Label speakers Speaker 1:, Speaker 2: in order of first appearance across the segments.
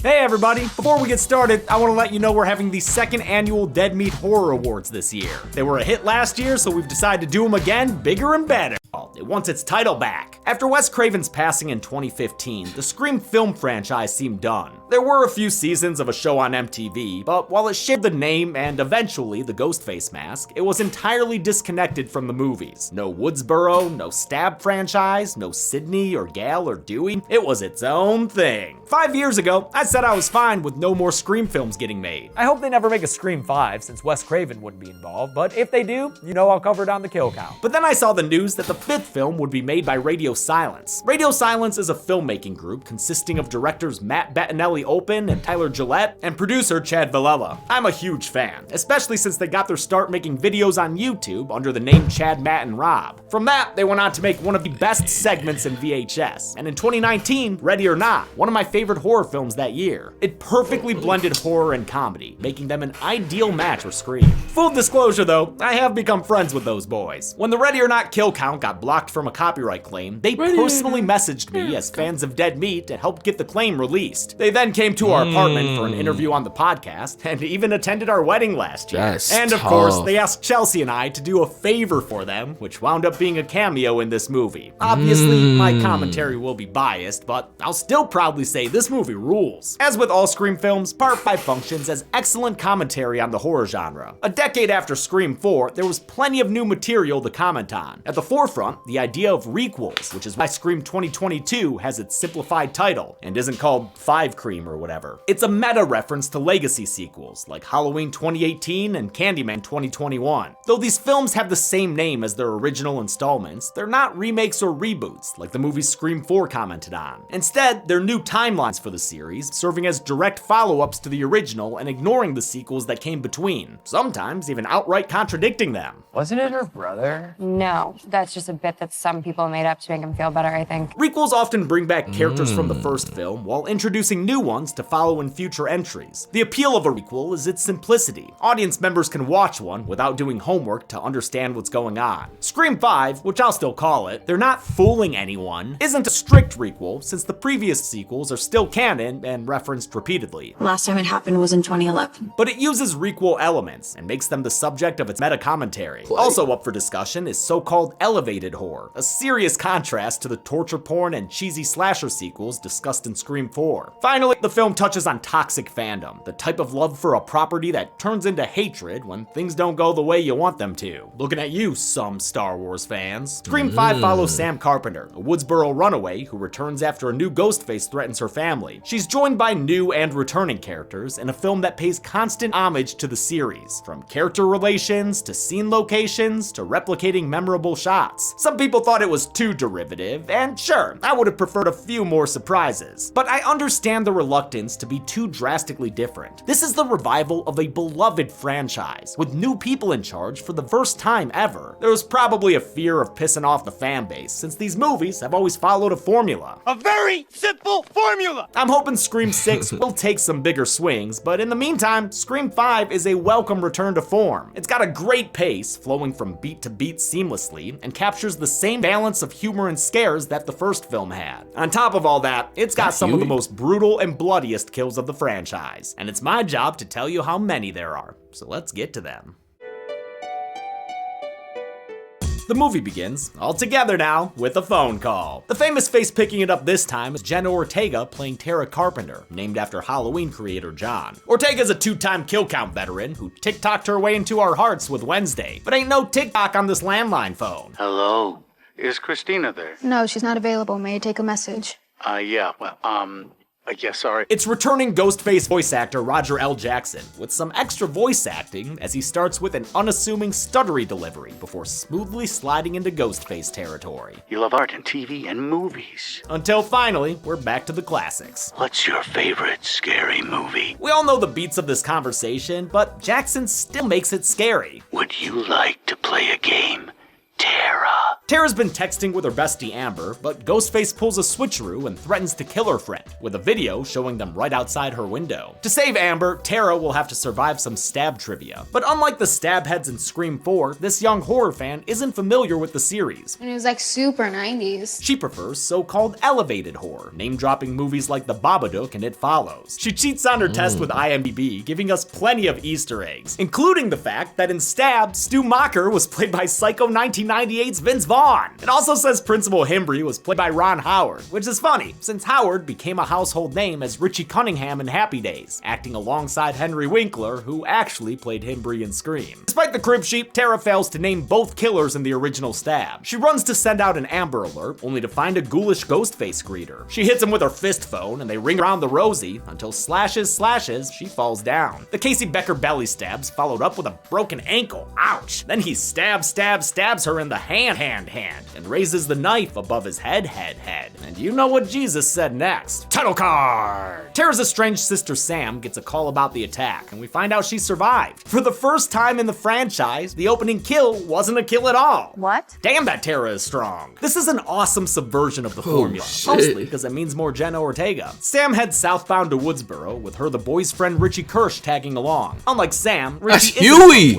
Speaker 1: Hey everybody, before we get started, I want to let you know we're having the second annual Dead Meat Horror Awards this year. They were a hit last year, so we've decided to do them again, bigger and better. It wants its title back. After Wes Craven's passing in 2015, the Scream film franchise seemed done. There were a few seasons of a show on MTV, but while it shared the name and eventually the Ghostface mask, it was entirely disconnected from the movies. No Woodsboro, no Stab franchise, no Sidney or Gale or Dewey. It was its own thing. 5 years ago, I said I was fine with no more Scream films getting made. I hope they never make a Scream 5 since Wes Craven wouldn't be involved, but if they do, you know I'll cover it on the kill count. But then I saw the news that the fifth film would be made by Radio Silence. Radio Silence is a filmmaking group consisting of directors Matt Bettinelli-Olpin and Tyler Gillette and producer Chad Villella. I'm a huge fan, especially since they got their start making videos on YouTube under the name Chad, Matt, and Rob. From that, they went on to make one of the best segments in VHS, and in 2019, Ready or Not, one of my favorite horror films that year. It perfectly blended horror and comedy, making them an ideal match for Scream. Full disclosure though, I have become friends with those boys. When the Ready or Not kill count got blocked from a copyright claim, they personally messaged me as fans of Dead Meat and helped get the claim released. They then came to our apartment for an interview on the podcast and even attended our wedding last year. And of course, they asked Chelsea and I to do a favor for them, which wound up being a cameo in this movie. Obviously, my commentary will be biased, but I'll still proudly say this movie rules. As with all Scream films, Part 5 functions as excellent commentary on the horror genre. A decade after Scream 4, there was plenty of new material to comment on. At the forefront, the idea of requels, which is why Scream 2022 has its simplified title and isn't called 5 Cream or whatever. It's a meta reference to legacy sequels like Halloween 2018 and Candyman 2021. Though these films have the same name as their original installments, they're not remakes or reboots like the movie Scream 4 commented on. Instead, they're new timelines for the series, serving as direct follow-ups to the original and ignoring the sequels that came between, sometimes even outright contradicting them.
Speaker 2: Wasn't it her brother?
Speaker 3: No, that's just a bit that some people made up to make him feel better, I think.
Speaker 1: Requels often bring back characters from the first film while introducing new ones to follow in future entries. The appeal of a requel is its simplicity. Audience members can watch one without doing homework to understand what's going on. Scream 5, which I'll still call it, they're not fooling anyone, isn't a strict requel since the previous sequels are still canon and referenced repeatedly.
Speaker 4: Last time it happened was in 2011.
Speaker 1: But it uses requel elements and makes them the subject of its meta commentary. Also up for discussion is so-called elevated horror, a serious contrast to the torture porn and cheesy slasher sequels discussed in Scream 4. Finally, the film touches on toxic fandom, the type of love for a property that turns into hatred when things don't go the way you want them to. Looking at you, some Star Wars fans. Scream 5 follows Sam Carpenter, a Woodsboro runaway who returns after a new Ghostface threatens her family. She's joined by new and returning characters in a film that pays constant homage to the series, from character relations to scene locations to replicating memorable shots. Some people thought it was too derivative, and sure, I would have preferred a few more surprises. But I understand the reluctance to be too drastically different. This is the revival of a beloved franchise, with new people in charge for the first time ever. There was probably a fear of pissing off the fan base, since these movies have always followed a formula.
Speaker 5: A very simple formula!
Speaker 1: I'm hoping Scream 6 will take some bigger swings, but in the meantime, Scream 5 is a welcome return to form. It's got a great pace, flowing from beat to beat seamlessly, and captures the same balance of humor and scares that the first film had. On top of all that, it's got some of the most brutal and bloodiest kills of the franchise, and it's my job to tell you how many there are, so let's get to them. The movie begins, all together now, with a phone call. The famous face picking it up this time is Jenna Ortega playing Tara Carpenter, named after Halloween creator John. Ortega's a 2-time kill count veteran who TikToked her way into our hearts with Wednesday, but ain't no TikTok on this landline phone.
Speaker 6: Hello, is Christina there?
Speaker 4: No, she's not available. May I take a message?
Speaker 6: Sorry.
Speaker 1: It's returning Ghostface voice actor Roger L. Jackson, with some extra voice acting as he starts with an unassuming stuttery delivery before smoothly sliding into Ghostface territory.
Speaker 6: You love art and TV and movies.
Speaker 1: Until finally, we're back to the classics.
Speaker 6: What's your favorite scary movie?
Speaker 1: We all know the beats of this conversation, but Jackson still makes it scary.
Speaker 6: Would you like to play a game, Tara?
Speaker 1: Tara's been texting with her bestie Amber, but Ghostface pulls a switcheroo and threatens to kill her friend, with a video showing them right outside her window. To save Amber, Tara will have to survive some stab trivia. But unlike the stab heads in Scream 4, this young horror fan isn't familiar with the series.
Speaker 4: And it was like super 90s.
Speaker 1: She prefers so-called elevated horror, name-dropping movies like The Babadook and It Follows. She cheats on her test with IMDb, giving us plenty of Easter eggs, including the fact that in Stab, Stu Macher was played by Psycho 1998's Vince Vaughn. It also says Principal Himbry was played by Ron Howard, which is funny, since Howard became a household name as Richie Cunningham in Happy Days, acting alongside Henry Winkler, who actually played Himbry in Scream. Despite the crib sheet, Tara fails to name both killers in the original Stab. She runs to send out an Amber Alert, only to find a ghoulish Ghostface greeter. She hits him with her fist phone, and they ring around the Rosie until slashes, she falls down. The Casey Becker belly stabs followed up with a broken ankle. Ouch! Then he stabs her in the hand, and raises the knife above his head. And you know what Jesus said next. Title card! Tara's estranged sister Sam gets a call about the attack, and we find out she survived. For the first time in the franchise, the opening kill wasn't a kill at all.
Speaker 3: What?
Speaker 1: Damn, that Tara is strong. This is an awesome subversion of the formula,
Speaker 2: shit.
Speaker 1: mostly because it means more Jenna Ortega. Sam heads southbound to Woodsboro, with her the boy's friend Richie Kirsch tagging along. Unlike Sam,
Speaker 2: That's
Speaker 1: Richie isn't
Speaker 2: Huey!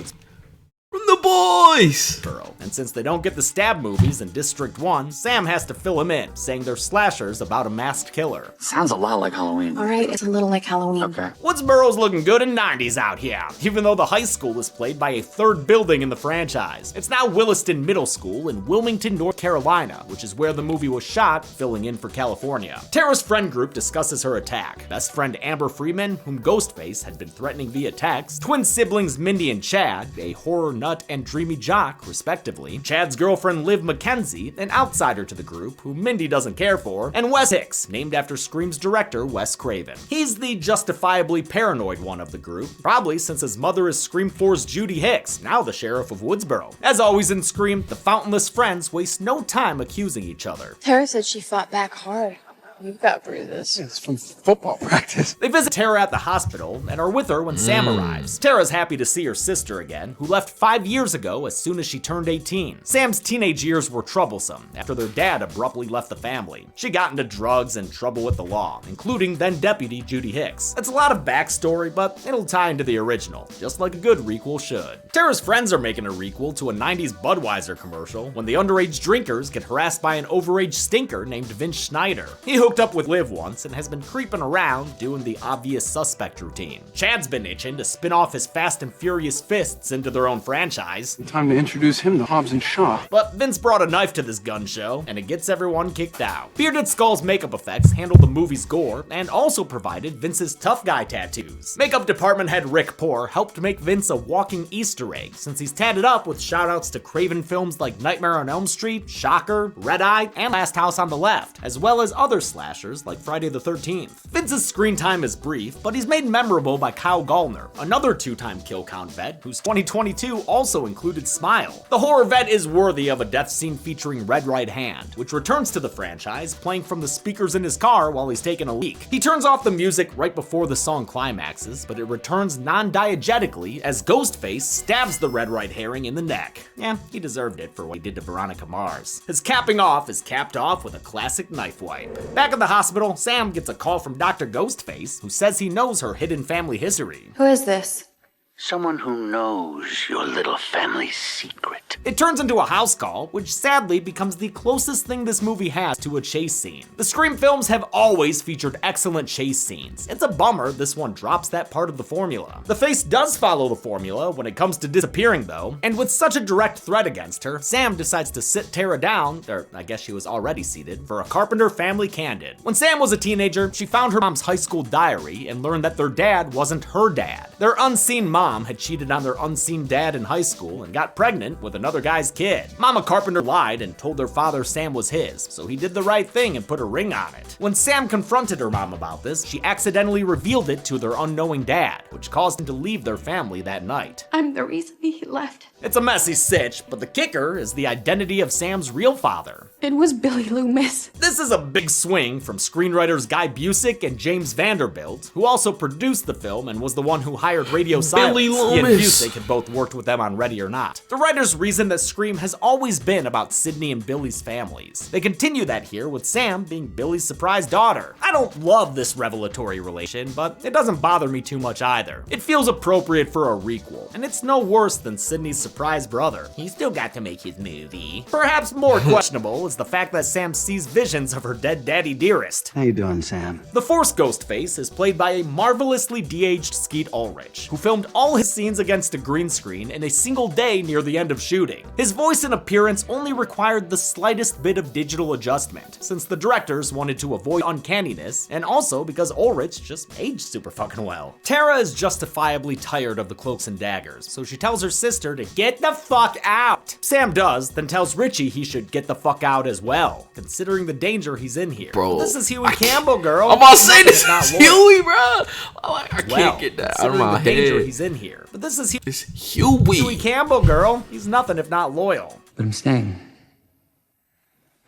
Speaker 1: from
Speaker 2: From the boys!
Speaker 1: Woodsboro, and since they don't get the Stab movies in District 1, Sam has to fill him in, saying they're slashers about a masked killer.
Speaker 6: Sounds a lot like Halloween.
Speaker 4: All right, it's a little like Halloween.
Speaker 6: Okay.
Speaker 1: Woodsboro's looking good in 90s out here, even though the high school is played by a third building in the franchise. It's now Williston Middle School in Wilmington, North Carolina, which is where the movie was shot, filling in for California. Tara's friend group discusses her attack. Best friend Amber Freeman, whom Ghostface had been threatening via text, twin siblings Mindy and Chad, a horror nut and dreamy jock, respectively, Chad's girlfriend Liv McKenzie, an outsider to the group who Mindy doesn't care for, and Wes Hicks, named after Scream's director Wes Craven. He's the justifiably paranoid one of the group, probably since his mother is Scream 4's Judy Hicks, now the sheriff of Woodsboro. As always in Scream, the fountainless friends waste no time accusing each other.
Speaker 4: Tara said she fought back hard. You've got bruises.
Speaker 5: It's from football practice.
Speaker 1: They visit Tara at the hospital and are with her when Sam arrives. Tara's happy to see her sister again, who left 5 years ago as soon as she turned 18. Sam's teenage years were troublesome after their dad abruptly left the family. She got into drugs and trouble with the law, including then Deputy Judy Hicks. It's a lot of backstory, but it'll tie into the original, just like a good requel should. Tara's friends are making a requel to a 90s Budweiser commercial when the underage drinkers get harassed by an overage stinker named Vince Schneider. He hooked up with Liv once and has been creeping around doing the obvious suspect routine. Chad's been itching to spin off his Fast and Furious fists into their own franchise.
Speaker 5: Time to introduce him to Hobbs and Shaw.
Speaker 1: But Vince brought a knife to this gun show, and it gets everyone kicked out. Bearded Skull's makeup effects handled the movie's gore, and also provided Vince's tough guy tattoos. Makeup department head Rick Poor helped make Vince a walking Easter egg, since he's tatted up with shoutouts to Craven films like Nightmare on Elm Street, Shocker, Red Eye, and Last House on the Left, as well as other slashers like Friday the 13th. Vince's screen time is brief, but he's made memorable by Kyle Gallner, another two-time kill count vet, whose 2022 also included Smile. The horror vet is worthy of a death scene featuring Red Right Hand, which returns to the franchise, playing from the speakers in his car while he's taking a leak. He turns off the music right before the song climaxes, but it returns non-diegetically as Ghostface stabs the Red Right Herring in the neck. Yeah, he deserved it for what he did to Veronica Mars. His capping off is capped off with a classic knife wipe. Back at the hospital, Sam gets a call from Dr. Ghostface, who says he knows her hidden family history.
Speaker 4: Who is this?
Speaker 6: Someone who knows your little family's secret.
Speaker 1: It turns into a house call, which sadly becomes the closest thing this movie has to a chase scene. The Scream films have always featured excellent chase scenes. It's a bummer this one drops that part of the formula. The face does follow the formula when it comes to disappearing though, and with such a direct threat against her, Sam decides to sit Tara down, or I guess she was already seated, for a Carpenter family candid. When Sam was a teenager, she found her mom's high school diary and learned that their dad wasn't her dad. Their unseen mom had cheated on their unseen dad in high school and got pregnant with another guy's kid. Mama Carpenter lied and told their father Sam was his, so he did the right thing and put a ring on it. When Sam confronted her mom about this, she accidentally revealed it to their unknowing dad, which caused him to leave their family that night.
Speaker 4: I'm the reason he left.
Speaker 1: It's a messy sitch, but the kicker is the identity of Sam's real father.
Speaker 4: It was Billy Loomis.
Speaker 1: This is a big swing from screenwriters Guy Busick and James Vanderbilt, who also produced the film and was the one who hired Radio Silence.
Speaker 2: Billy
Speaker 1: He and
Speaker 2: Loomis.
Speaker 1: Busick had both worked with them on Ready or Not. The writers reason that Scream has always been about Sidney and Billy's families. They continue that here with Sam being Billy's surprise daughter. I don't love this revelatory relation, but it doesn't bother me too much either. It feels appropriate for a requel, and it's no worse than Sidney's surprise brother. He still got to make his movie. Perhaps more questionable is the fact that Sam sees visions of her dead daddy Dearest.
Speaker 6: How you doing, Sam?
Speaker 1: The Force Ghostface is played by a marvelously de-aged Skeet Ulrich, who filmed all his scenes against a green screen in a single day near the end of shooting. His voice and appearance only required the slightest bit of digital adjustment, since the directors wanted to avoid uncanniness, and also because Ulrich just aged super fucking well. Tara is justifiably tired of the cloaks and daggers, so she tells her sister to get the fuck out. Sam does, then tells Richie he should get the fuck out as well, considering the danger he's in here.
Speaker 2: Bro,
Speaker 1: This is Huey Campbell, girl.
Speaker 2: I'm about to say
Speaker 1: He's
Speaker 2: this
Speaker 1: not
Speaker 2: is
Speaker 1: loyal.
Speaker 2: Huey, bro. I can't get that out of
Speaker 1: considering
Speaker 2: my
Speaker 1: the danger
Speaker 2: head.
Speaker 1: he's in here. But this is
Speaker 2: It's
Speaker 1: Huey
Speaker 2: Huey.
Speaker 1: Campbell, girl. He's nothing if not loyal.
Speaker 5: But I'm staying.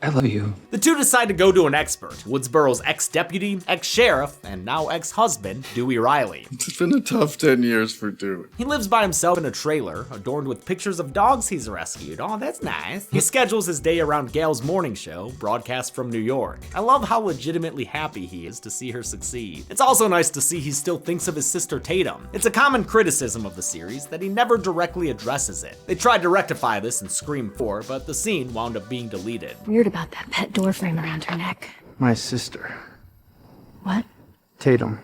Speaker 5: I love you.
Speaker 1: The two decide to go to an expert, Woodsboro's ex-deputy, ex-sheriff, and now ex-husband, Dewey Riley.
Speaker 7: It's been a tough 10 years for Dewey.
Speaker 1: He lives by himself in a trailer, adorned with pictures of dogs he's rescued. Oh, that's nice. He schedules his day around Gail's morning show, broadcast from New York. I love how legitimately happy he is to see her succeed. It's also nice to see he still thinks of his sister Tatum. It's a common criticism of the series that he never directly addresses it. They tried to rectify this in Scream 4, but the scene wound up being deleted.
Speaker 8: Weird about that pet door frame around her neck.
Speaker 5: My sister,
Speaker 8: What?
Speaker 5: Tatum.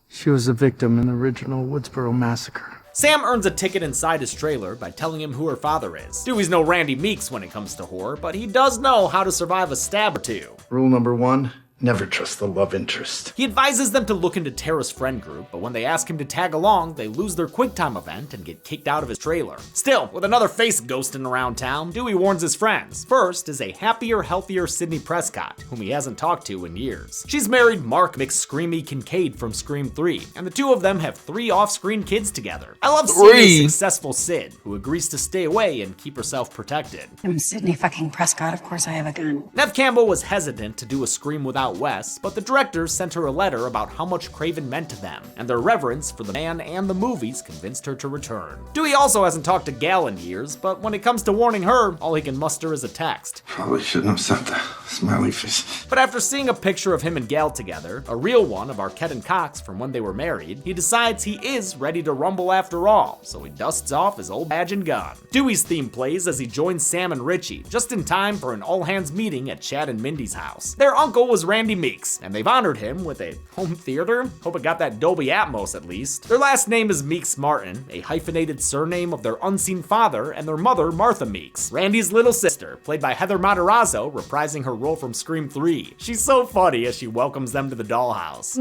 Speaker 5: She was a victim in the original Woodsboro massacre.
Speaker 1: Sam earns a ticket inside his trailer by telling him who her father is. Dewey's no Randy Meeks when it comes to horror, but he does know how to survive a stab or two.
Speaker 7: Rule number 1, never trust the love interest.
Speaker 1: He advises them to look into Tara's friend group, but when they ask him to tag along, they lose their QuickTime event and get kicked out of his trailer. Still, with another face ghosting around town, Dewey warns his friends. First is a happier, healthier Sidney Prescott, whom he hasn't talked to in years. She's married Mark McScreamy Kincaid from Scream 3, and the two of them have 3 off-screen kids together. I love seeing a successful Sid, who agrees to stay away and keep herself protected.
Speaker 8: I'm Sidney fucking Prescott. Of course I have a gun.
Speaker 1: Neve Campbell was hesitant to do a Scream without Wes, but the directors sent her a letter about how much Craven meant to them, and their reverence for the man and the movies convinced her to return. Dewey also hasn't talked to Gal in years, but when it comes to warning her, all he can muster is a text.
Speaker 7: Probably shouldn't have sent the smiley face.
Speaker 1: But after seeing a picture of him and Gal together, a real one of Arquette and Cox from when they were married, he decides he is ready to rumble after all, so he dusts off his old badge and gun. Dewey's theme plays as he joins Sam and Richie, just in time for an all-hands meeting at Chad and Mindy's house. Their uncle was Randy Meeks, and they've honored him with a home theater. Hope it got that Dolby Atmos at least. Their last name is Meeks Martin, a hyphenated surname of their unseen father and their mother, Martha Meeks, Randy's little sister, played by Heather Matarazzo, reprising her role from Scream 3. She's so funny as she welcomes them to the dollhouse.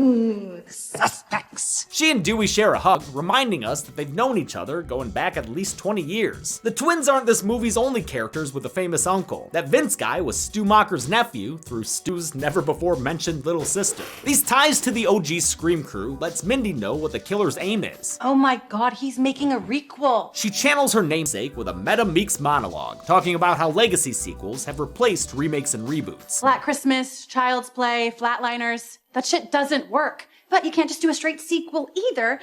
Speaker 8: Suspects.
Speaker 1: She and Dewey share a hug, reminding us that they've known each other going back at least 20 years. The twins aren't this movie's only characters with a famous uncle. That Vince guy was Stu Macher's nephew through Stu's never-before-mentioned little sister. These ties to the OG Scream crew lets Mindy know what the killer's aim is.
Speaker 9: Oh my god, he's making a requel.
Speaker 1: She channels her namesake with a meta Meeks monologue, talking about how legacy sequels have replaced remakes and reboots.
Speaker 9: Black Christmas, Child's Play, Flatliners. That shit doesn't work. But you can't just do a straight sequel either.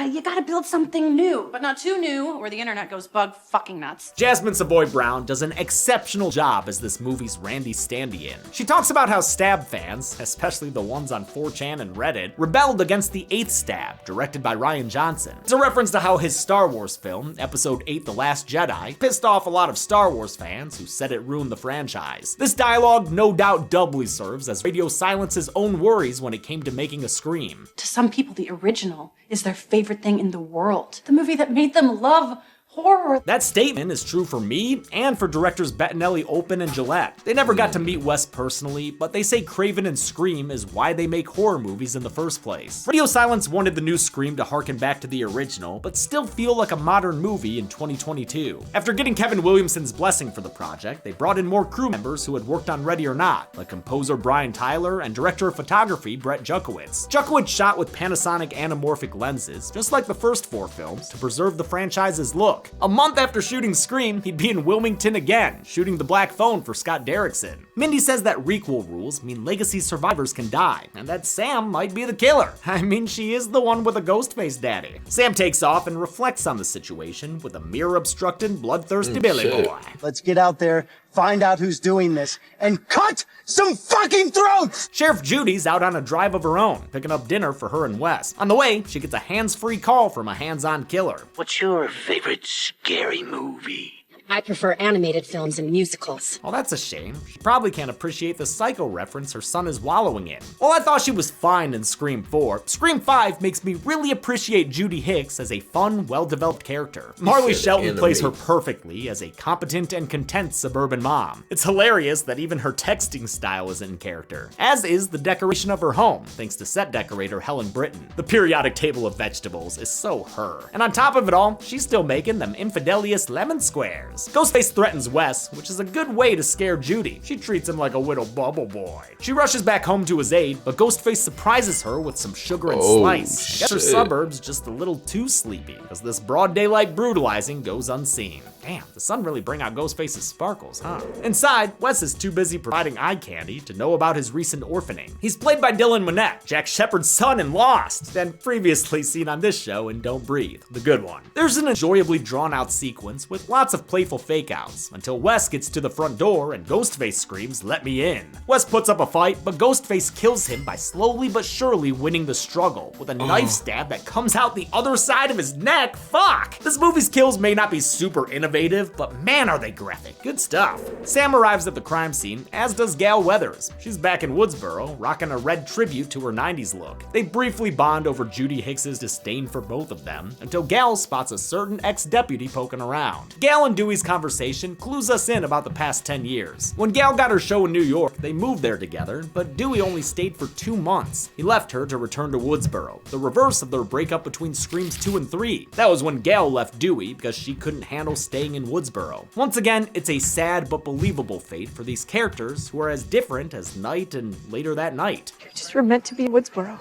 Speaker 9: You gotta build something new, but not too new, or the internet goes bug fucking nuts.
Speaker 1: Jasmine Savoy Brown does an exceptional job as this movie's Randy stand-in. She talks about how Stab fans, especially the ones on 4chan and Reddit, rebelled against the 8th Stab, directed by Rian Johnson. It's a reference to how his Star Wars film, Episode 8 The Last Jedi, pissed off a lot of Star Wars fans who said it ruined the franchise. This dialogue no doubt doubly serves as Radio Silence's own worries when it came to making a Scream.
Speaker 9: To some people, the original is their favorite thing in the world. The movie that made them love horror.
Speaker 1: That statement is true for me and for directors Bettinelli, Open, and Gillette. They never got to meet Wes personally, but they say Craven and Scream is why they make horror movies in the first place. Radio Silence wanted the new Scream to harken back to the original, but still feel like a modern movie in 2022. After getting Kevin Williamson's blessing for the project, they brought in more crew members who had worked on Ready or Not, like composer Brian Tyler and director of photography Brett Jukowitz. Jukowitz shot with Panasonic anamorphic lenses, just like the first 4 films, to preserve the franchise's look. look. A month after shooting Scream, he'd be in Wilmington again, shooting The Black Phone for Scott Derrickson. Mindy says that requel rules mean legacy survivors can die, and that Sam might be the killer. I mean, she is the one with a ghost face daddy. Sam takes off and reflects on the situation with a mirror-obstructed, bloodthirsty Billy boy.
Speaker 10: Let's get out there, find out who's doing this, and cut some fucking throats!
Speaker 1: Sheriff Judy's out on a drive of her own, picking up dinner for her and Wes. On the way, she gets a hands-free call from a hands-on killer.
Speaker 6: What's your favorite scary movie?
Speaker 8: I prefer animated films and musicals.
Speaker 1: Well, that's a shame. She probably can't appreciate the Psycho reference her son is wallowing in. Well, I thought she was fine in Scream 4. Scream 5 makes me really appreciate Judy Hicks as a fun, well-developed character. Marley Shelton plays her perfectly as a competent and content suburban mom. It's hilarious that even her texting style is in character, as is the decoration of her home, thanks to set decorator Helen Britton. The periodic table of vegetables is so her. And on top of it all, she's still making them infidelious lemon squares. Ghostface threatens Wes, which is a good way to scare Judy. She treats him like a little bubble boy. She rushes back home to his aid, but Ghostface surprises her with some sugar and slice. I guess her suburb's just a little too sleepy, because this broad daylight brutalizing goes unseen. Damn, the sun really bring out Ghostface's sparkles, huh? Inside, Wes is too busy providing eye candy to know about his recent orphaning. He's played by Dylan Minnette, Jack Shepard's son in Lost, and previously seen on this show in Don't Breathe, the good one. There's an enjoyably drawn out sequence with lots of playful fake outs, until Wes gets to the front door and Ghostface screams, "Let me in." Wes puts up a fight, but Ghostface kills him by slowly but surely winning the struggle with a knife stab that comes out the other side of his neck. Fuck! This movie's kills may not be super innovative, but man are they graphic. Good stuff. Sam arrives at the crime scene, as does Gal Weathers. She's back in Woodsboro, rocking a red tribute to her 90s look. They briefly bond over Judy Hicks's disdain for both of them, until Gal spots a certain ex-deputy poking around. Gal and Dewey's conversation clues us in about the past 10 years. When Gal got her show in New York, they moved there together, but Dewey only stayed for 2 months. He left her to return to Woodsboro, the reverse of their breakup between Screams 2 and 3. That was when Gal left Dewey because she couldn't handle staying in Woodsboro. Once again, it's a sad but believable fate for these characters who are as different as night and later that night.
Speaker 4: You just were meant to be in Woodsboro.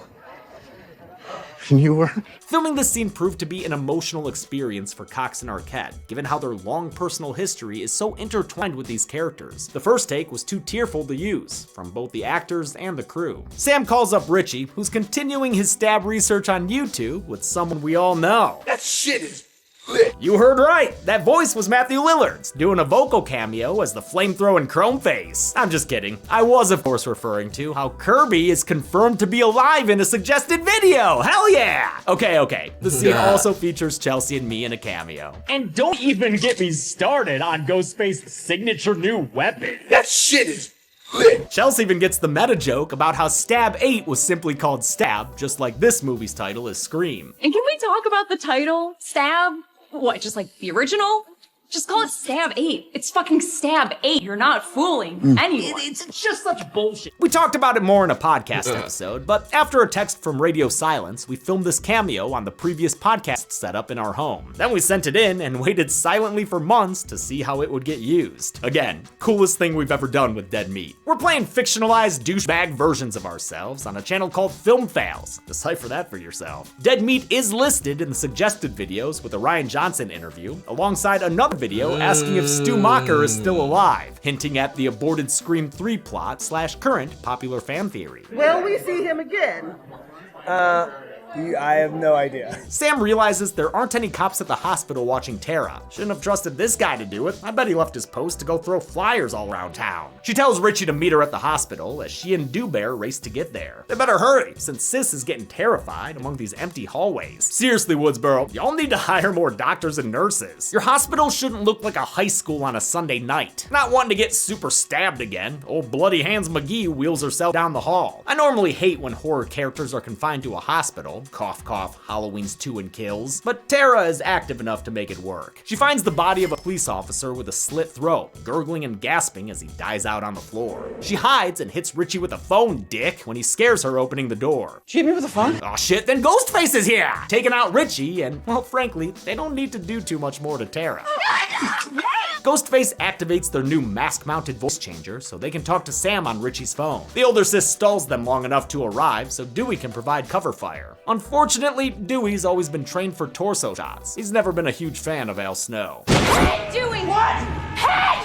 Speaker 7: You were?
Speaker 1: Filming this scene proved to be an emotional experience for Cox and Arquette, given how their long personal history is so intertwined with these characters. The first take was too tearful to use, from both the actors and the crew. Sam calls up Richie, who's continuing his stab research on YouTube with someone we all know.
Speaker 7: That shit is
Speaker 1: You heard right, that voice was Matthew Lillard's, doing a vocal cameo as the flamethrowing Chrome Face. I'm just kidding. I was of course referring to how Kirby is confirmed to be alive in a suggested video. Hell yeah! Okay. The scene also features Chelsea and me in a cameo. And don't even get me started on Ghostface's signature new weapon.
Speaker 7: that shit is
Speaker 1: Chelsea even gets the meta joke about how Stab 8 was simply called Stab, just like this movie's title is Scream.
Speaker 9: And can we talk about the title? Stab? What, just like the original? Just call it Stab 8. It's fucking Stab 8. You're not fooling anyone.
Speaker 1: It's just such bullshit. We talked about it more in a podcast episode, but after a text from Radio Silence, we filmed this cameo on the previous podcast setup in our home. Then we sent it in and waited silently for months to see how it would get used. Again, coolest thing we've ever done with Dead Meat. We're playing fictionalized douchebag versions of ourselves on a channel called Film Fails. Decipher that for yourself. Dead Meat is listed in the suggested videos with a Rian Johnson interview, alongside another video asking if Stu Macher is still alive, hinting at the aborted Scream 3 plot / current popular fan theory.
Speaker 10: Will we see him again? I have no idea.
Speaker 1: Sam realizes there aren't any cops at the hospital watching Tara. Shouldn't have trusted this guy to do it. I bet he left his post to go throw flyers all around town. She tells Richie to meet her at the hospital as she and Dewbear race to get there. They better hurry, since Sis is getting terrified among these empty hallways. Seriously, Woodsboro, y'all need to hire more doctors and nurses. Your hospital shouldn't look like a high school on a Sunday night. Not wanting to get super stabbed again, old Bloody Hands McGee wheels herself down the hall. I normally hate when horror characters are confined to a hospital. Cough, cough, Halloween's 2 and kills. But Tara is active enough to make it work. She finds the body of a police officer with a slit throat, gurgling and gasping as he dies out on the floor. She hides and hits Richie with a phone, dick, when he scares her opening the door.
Speaker 10: She hit me with a phone?
Speaker 1: Aw shit, then Ghostface is here! Taking out Richie, and, well, frankly, they don't need to do too much more to Tara. Ghostface activates their new mask-mounted voice changer so they can talk to Sam on Richie's phone. The older sis stalls them long enough to arrive so Dewey can provide cover fire. Unfortunately, Dewey's always been trained for torso shots. He's never been a huge fan of Al Snow.
Speaker 9: Doing what?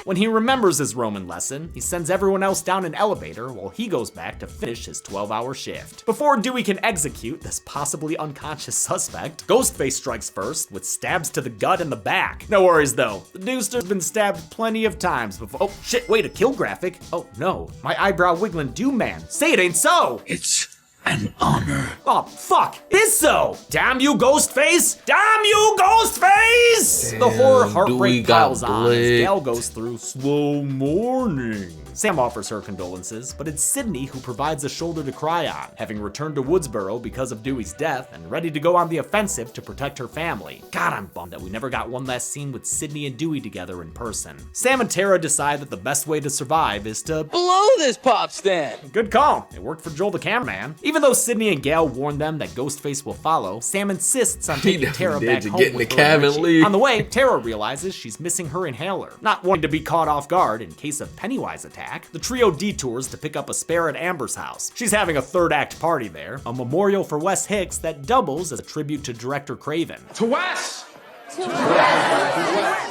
Speaker 1: When he remembers his Roman lesson, he sends everyone else down an elevator while he goes back to finish his 12-hour shift. Before Dewey can execute this possibly unconscious suspect, Ghostface strikes first with stabs to the gut and the back. No worries though, the Deucer's been stabbed plenty of times before. Oh shit, wait, a kill graphic? Oh no, my eyebrow wiggling doom man. Say it ain't so!
Speaker 6: It's an honor.
Speaker 1: Oh fuck, it is so! Damn you, Ghostface! Damn you, Ghostface! The horror heartbreak piles on as Gal goes through slow mourning. Sam offers her condolences, but it's Sydney who provides a shoulder to cry on, having returned to Woodsboro because of Dewey's death and ready to go on the offensive to protect her family. God, I'm bummed that we never got one last scene with Sydney and Dewey together in person. Sam and Tara decide that the best way to survive is to
Speaker 10: Blow this pop stand.
Speaker 1: Good call. It worked for Joel the cameraman. Even though Sydney and Gale warn them that Ghostface will follow, Sam insists on taking Tara back home
Speaker 2: get in
Speaker 1: with
Speaker 2: the
Speaker 1: her and
Speaker 2: cabin,
Speaker 1: Richie.
Speaker 2: leave.
Speaker 1: On the way, Tara realizes she's missing her inhaler. Not wanting to be caught off guard in case of Pennywise attack, the trio detours to pick up a spare at Amber's house. She's having a third act party there, a memorial for Wes Hicks that doubles as a tribute to director Craven.
Speaker 7: To Wes!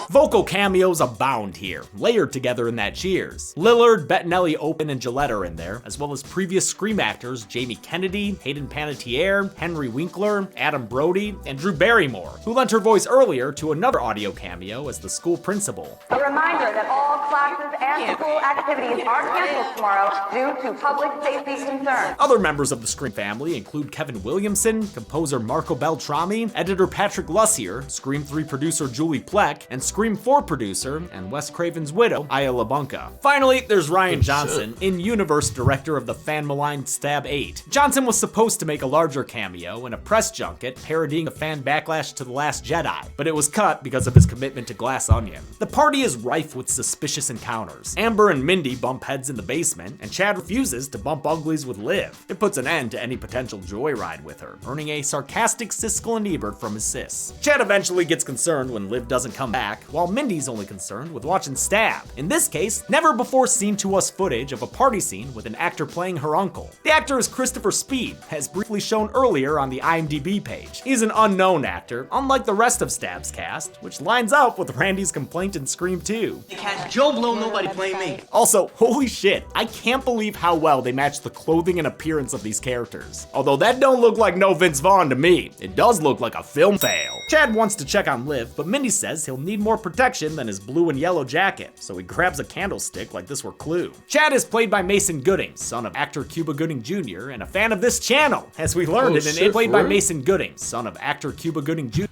Speaker 1: Vocal cameos abound here, layered together in that Cheers. Lillard, Bettinelli, Open, and Gillette are in there, as well as previous Scream actors Jamie Kennedy, Hayden Panettiere, Henry Winkler, Adam Brody, and Drew Barrymore, who lent her voice earlier to another audio cameo as the school principal.
Speaker 3: A reminder that all classes and school activities are canceled tomorrow due to public safety concerns.
Speaker 1: Other members of the Scream family include Kevin Williamson, composer Marco Beltrami, editor Patrick Lussier, Scream 3 producer Julie Plec, and Scream 4 producer and Wes Craven's widow, Aya LaBunca. Finally, there's Ryan Johnson, in-universe director of the fan-maligned Stab 8. Johnson was supposed to make a larger cameo in a press junket parodying a fan backlash to The Last Jedi, but it was cut because of his commitment to Glass Onion. The party is rife with suspicious encounters. Amber and Mindy bump heads in the basement, and Chad refuses to bump uglies with Liv. It puts an end to any potential joyride with her, earning a sarcastic Siskel and Ebert from his sis. Chad eventually gets concerned when Liv doesn't come back, while Mindy's only concerned with watching Stab. In this case, never before seen to us footage of a party scene with an actor playing her uncle. The actor is Christopher Speed, as briefly shown earlier on the IMDb page. He's an unknown actor, unlike the rest of Stab's cast, which lines up with Randy's complaint in Scream 2.
Speaker 10: Joe Blow, nobody blame me.
Speaker 1: Also, holy shit, I can't believe how well they match the clothing and appearance of these characters. Although that don't look like no Vince Vaughn to me, it does look like a film fail. Chad wants to check on Liv, but Mindy says he'll need more protection than his blue and yellow jacket, so he grabs a candlestick like this were Clue. Chad is played by Mason Gooding, son of actor Cuba Gooding Jr., and a fan of this channel, as we learned in an played by Mason Gooding, son of actor Cuba Gooding Jr.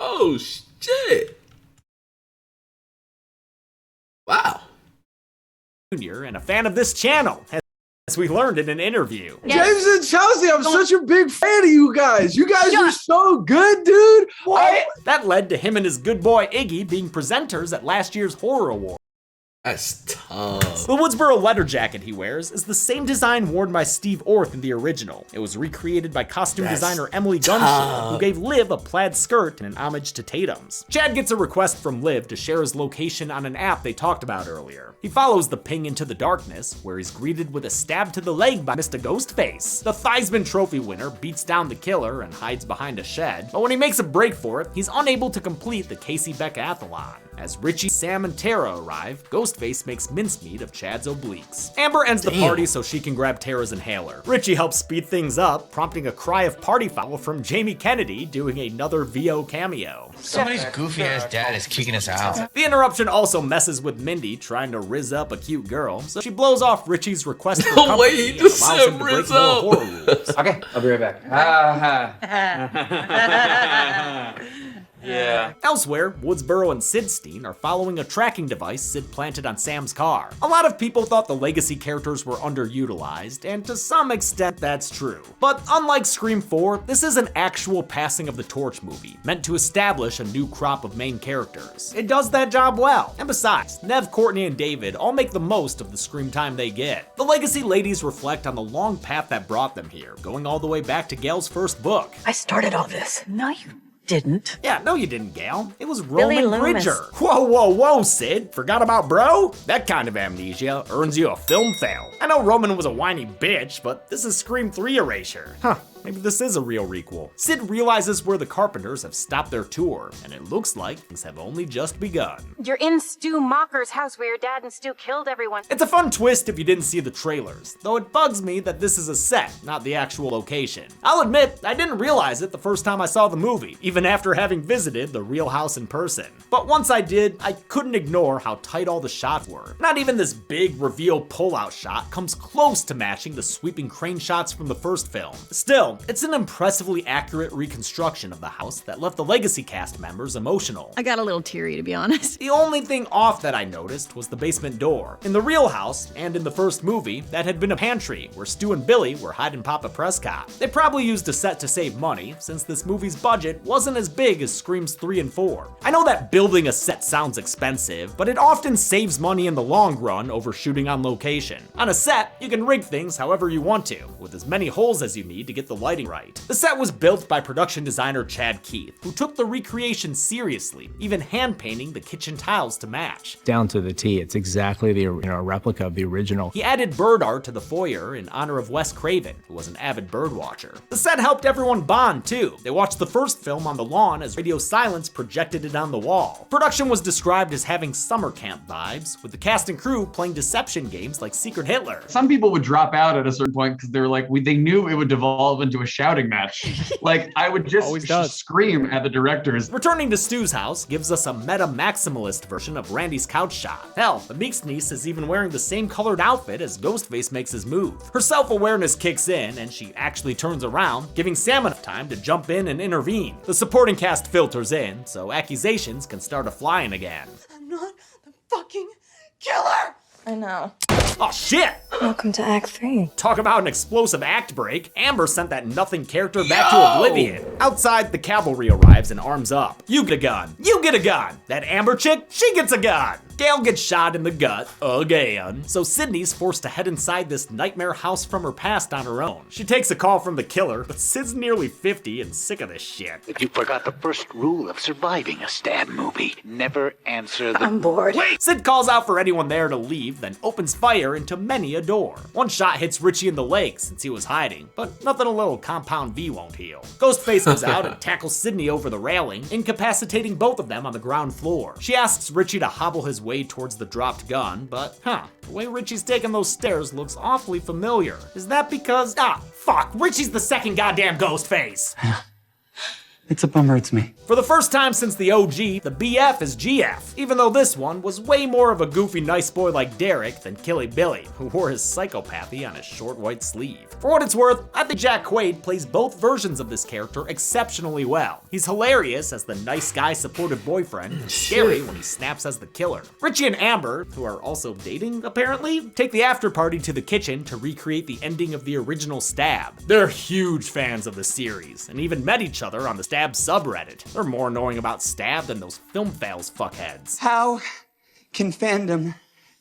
Speaker 2: Oh shit. Wow.
Speaker 1: And a fan of this channel, as we learned in an interview.
Speaker 5: James and Chelsea, I'm such a big fan of you guys. You guys are so good, dude. What?
Speaker 1: That led to him and his good boy Iggy being presenters at last year's Horror Awards.
Speaker 2: That's tough.
Speaker 1: The Woodsboro leather jacket he wears is the same design worn by Steve Orth in the original. It was recreated by costume designer Emily Gunshield, who gave Liv a plaid skirt in an homage to Tatum's. Chad gets a request from Liv to share his location on an app they talked about earlier. He follows the ping into the darkness, where he's greeted with a stab to the leg by Mr. Ghostface. The Theismann Trophy winner beats down the killer and hides behind a shed, but when he makes a break for it, he's unable to complete the Casey Becca-athlon. As Richie, Sam, and Tara arrive, Ghostface makes mincemeat of Chad's obliques. Amber ends the party so she can grab Tara's inhaler. Richie helps speed things up, prompting a cry of party foul from Jamie Kennedy doing another VO cameo.
Speaker 11: Somebody's goofy-ass dad is kicking us out.
Speaker 1: The interruption also messes with Mindy trying to rizz up a cute girl, so she blows off Richie's request for company
Speaker 2: Wait, he
Speaker 1: and
Speaker 2: just
Speaker 1: allows
Speaker 2: said
Speaker 1: him to break
Speaker 2: rizz
Speaker 1: more
Speaker 2: up.
Speaker 1: horror rules.
Speaker 11: Okay, I'll be right back. Yeah.
Speaker 1: Elsewhere, Woodsboro and Sidstein are following a tracking device Sid planted on Sam's car. A lot of people thought the legacy characters were underutilized, and to some extent that's true. But unlike Scream 4, this is an actual passing of the torch movie, meant to establish a new crop of main characters. It does that job well, and besides, Nev, Courtney, and David all make the most of the screen time they get. The legacy ladies reflect on the long path that brought them here, going all the way back to Gail's first book.
Speaker 8: I started all this.
Speaker 4: No, you
Speaker 8: didn't.
Speaker 1: Yeah, no you didn't, Gail. It was
Speaker 8: Billy
Speaker 1: Roman
Speaker 8: Loomis.
Speaker 1: Bridger. Whoa, Sid. Forgot about bro? That kind of amnesia earns you a film fail. I know Roman was a whiny bitch, but this is Scream 3 erasure. Huh. Maybe this is a real requel. Sid realizes where the Carpenters have stopped their tour, and it looks like things have only just begun.
Speaker 3: You're in Stu Mocker's house where your dad and Stu killed everyone.
Speaker 1: It's a fun twist if you didn't see the trailers, though it bugs me that this is a set, not the actual location. I'll admit, I didn't realize it the first time I saw the movie, even after having visited the real house in person. But once I did, I couldn't ignore how tight all the shots were. Not even this big reveal pull-out shot comes close to matching the sweeping crane shots from the first film. Still, it's an impressively accurate reconstruction of the house that left the Legacy cast members emotional.
Speaker 12: I got a little teary, to be honest.
Speaker 1: The only thing off that I noticed was the basement door. In the real house, and in the first movie, that had been a pantry where Stu and Billy were hiding Papa Prescott. They probably used a set to save money, since this movie's budget wasn't as big as Screams 3 and 4. I know that building a set sounds expensive, but it often saves money in the long run over shooting on location. On a set, you can rig things however you want to, with as many holes as you need to get the lighting right. The set was built by production designer Chad Keith, who took the recreation seriously, even hand painting the kitchen tiles to match.
Speaker 13: Down to the T, it's exactly the replica of the original.
Speaker 1: He added bird art to the foyer in honor of Wes Craven, who was an avid bird watcher. The set helped everyone bond too. They watched the first film on the lawn as Radio Silence projected it on the wall. Production was described as having summer camp vibes, with the cast and crew playing deception games like Secret Hitler.
Speaker 5: Some people would drop out at a certain point because they were like, they knew it would devolve into a shouting match. Like, I would just scream at the directors.
Speaker 1: Returning to Stu's house gives us a meta-maximalist version of Randy's couch shot. Hell, the Meeks niece is even wearing the same colored outfit as Ghostface makes his move. Her self-awareness kicks in, and she actually turns around, giving Sam enough time to jump in and intervene. The supporting cast filters in, so accusations can start a-flying again.
Speaker 4: I'm not the fucking killer! I know.
Speaker 1: Oh shit!
Speaker 4: Welcome to Act 3.
Speaker 1: Talk about an explosive act break. Amber sent that nothing character back to oblivion. Outside, the cavalry arrives and arms up. You get a gun. You get a gun. That Amber chick, she gets a gun. Gail gets shot in the gut again, so Sydney's forced to head inside this nightmare house from her past on her own. She takes a call from the killer, but Sid's nearly 50 and sick of this shit.
Speaker 6: If you forgot the first rule of surviving a stab movie, never answer the...
Speaker 4: I'm bored.
Speaker 1: Wait! Sid calls out for anyone there to leave, then opens fire into many a door. One shot hits Richie in the leg since he was hiding, but nothing a little Compound V won't heal. Ghostface goes out and tackles Sydney over the railing, incapacitating both of them on the ground floor. She asks Richie to hobble his way towards the dropped gun, but the way Richie's taking those stairs looks awfully familiar. Is that because, fuck, Richie's the second goddamn Ghostface.
Speaker 10: It's a bummer it's me.
Speaker 1: For the first time since the OG, the BF is GF, even though this one was way more of a goofy nice boy like Derek than Killy Billy, who wore his psychopathy on his short white sleeve. For what it's worth, I think Jack Quaid plays both versions of this character exceptionally well. He's hilarious as the nice guy supportive boyfriend, and scary when he snaps as the killer. Richie and Amber, who are also dating apparently, take the after party to the kitchen to recreate the ending of the original Stab. They're huge fans of the series, and even met each other on the Stab subreddit. They're more annoying about Stab than those film fails fuckheads.
Speaker 10: How can fandom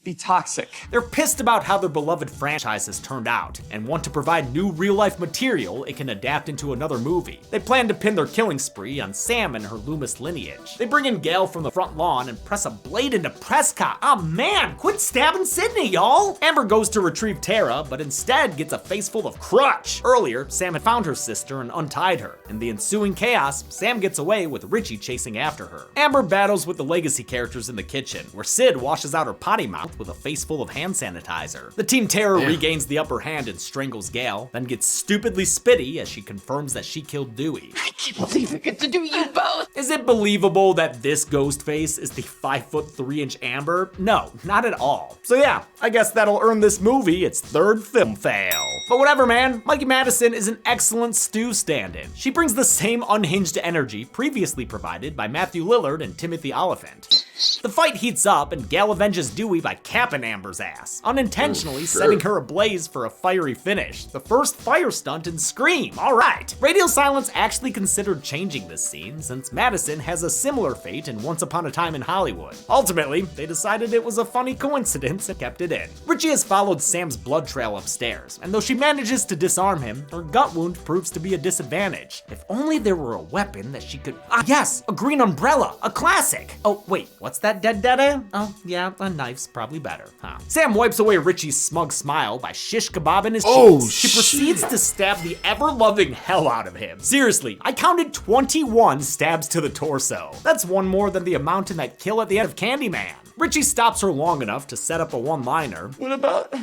Speaker 10: be toxic?
Speaker 1: They're pissed about how their beloved franchise has turned out and want to provide new real-life material it can adapt into another movie. They plan to pin their killing spree on Sam and her Loomis lineage. They bring in Gail from the front lawn and press a blade into Prescott. Oh man, quit stabbing Sydney, y'all! Amber goes to retrieve Tara, but instead gets a face full of crutch. Earlier, Sam had found her sister and untied her. In the ensuing chaos, Sam gets away with Richie chasing after her. Amber battles with the Legacy characters in the kitchen, where Sid washes out her potty mouth with a face full of hand sanitizer. The Team Terror regains the upper hand and strangles Gail, then gets stupidly spitty as she confirms that she killed Dewey.
Speaker 6: I can't believe I get to do you both!
Speaker 1: Is it believable that this Ghostface is the 5'3" Amber? No, not at all. So yeah, I guess that'll earn this movie its third film fail. But whatever, man, Mikey Madison is an excellent Stu stand-in. She brings the same unhinged energy previously provided by Matthew Lillard and Timothy Olyphant. The fight heats up and Gale avenges Dewey by capping Amber's ass, unintentionally setting her ablaze for a fiery finish. The first fire stunt in Scream, alright. Radio Silence actually considered changing this scene since Madison has a similar fate in Once Upon a Time in Hollywood. Ultimately, they decided it was a funny coincidence and kept it in. Richie has followed Sam's blood trail upstairs, and though she manages to disarm him, her gut wound proves to be a disadvantage. If only there were a weapon that she could— yes, a green umbrella, a classic! Oh, wait, what's that dead Oh, yeah, a knife's probably better, huh? Sam wipes away Richie's smug smile by shish kebabbing his cheeks. She proceeds to stab the ever-loving hell out of him. Seriously, I counted 21 stabs to the torso. That's one more than the amount in that kill at the end of Candyman. Richie stops her long enough to set up a one-liner.
Speaker 14: What about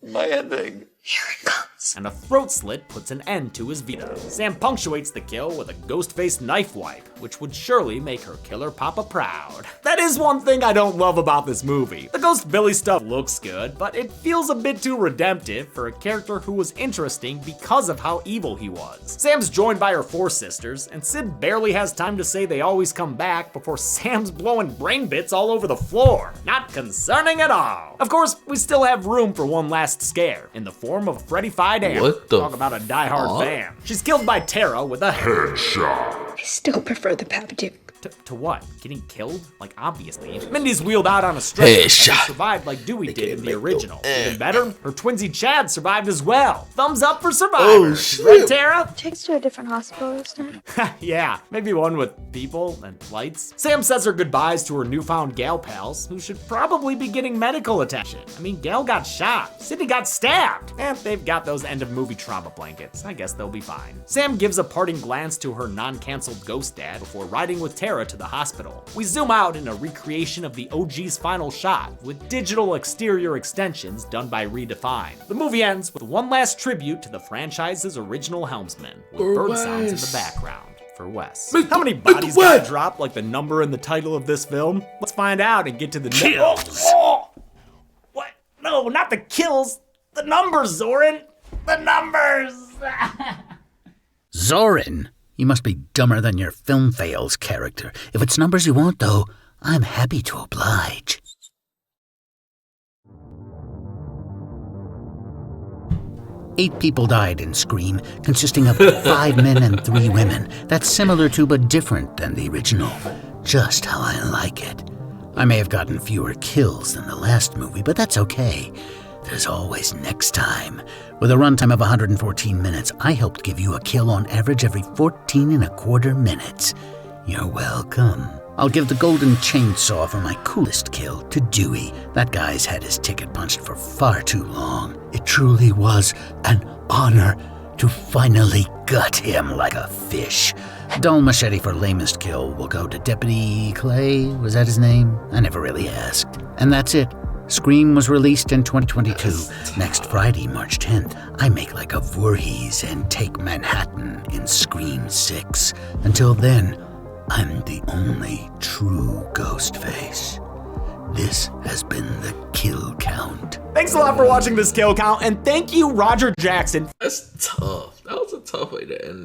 Speaker 14: my ending?
Speaker 8: Here it comes.
Speaker 1: And a throat slit puts an end to his veto. Sam punctuates the kill with a ghost-faced knife wipe, which would surely make her killer papa proud. That is one thing I don't love about this movie. The Ghost Billy stuff looks good, but it feels a bit too redemptive for a character who was interesting because of how evil he was. Sam's joined by her 4 sisters, and Sid barely has time to say they always come back before Sam's blowing brain bits all over the floor. Not concerning at all. Of course, we still have room for one last scare, in the form of Freddy Fied Amber.
Speaker 2: What the
Speaker 1: Talk about a diehard fan. She's killed by Tara with a headshot.
Speaker 8: I still prefer the Babadook.
Speaker 1: To what? Getting killed? Like, obviously. Mindy's wheeled out on a stretcher and survived like Dewey did in the original. Even better, her twinsy Chad survived as well. Thumbs up for survivors. Right, Tara?
Speaker 4: Takes to a different hospital this time.
Speaker 1: Yeah, maybe one with people and lights. Sam says her goodbyes to her newfound gal pals, who should probably be getting medical attention. I mean, Gal got shot. Sydney got stabbed. They've got those end-of-movie trauma blankets. I guess they'll be fine. Sam gives a parting glance to her non-canceled ghost dad before riding with Tara to the hospital. We zoom out in a recreation of the OG's final shot, with digital exterior extensions done by Redefine. The movie ends with one last tribute to the franchise's original helmsman, with bird sounds in the background for Wes. How many bodies got dropped like the number in the title of this film? Let's find out and get to the kills. Oh! What? No, not the kills. The numbers, Zoran. The numbers.
Speaker 6: Zoran, you must be dumber than your Film Fails character. If it's numbers you want, though, I'm happy to oblige. Eight people died in Scream, consisting of 5 men and 3 women. That's similar to but different than the original. Just how I like it. I may have gotten fewer kills than the last movie, but that's okay. There's always next time. With a runtime of 114 minutes, I helped give you a kill on average every 14.25 minutes. You're welcome. I'll give the golden chainsaw for my coolest kill to Dewey. That guy's had his ticket punched for far too long. It truly was an honor to finally gut him like a fish. Dull machete for lamest kill will go to Deputy Clay. Was that his name? I never really asked. And that's it. Scream was released in 2022. Next Friday, March 10th, I make like a Voorhees and take Manhattan in Scream 6. Until then, I'm the only true Ghostface. This has been the Kill Count.
Speaker 1: Thanks a lot for watching this Kill Count, and thank you, Roger Jackson.
Speaker 2: That's tough. That was a tough way to end it.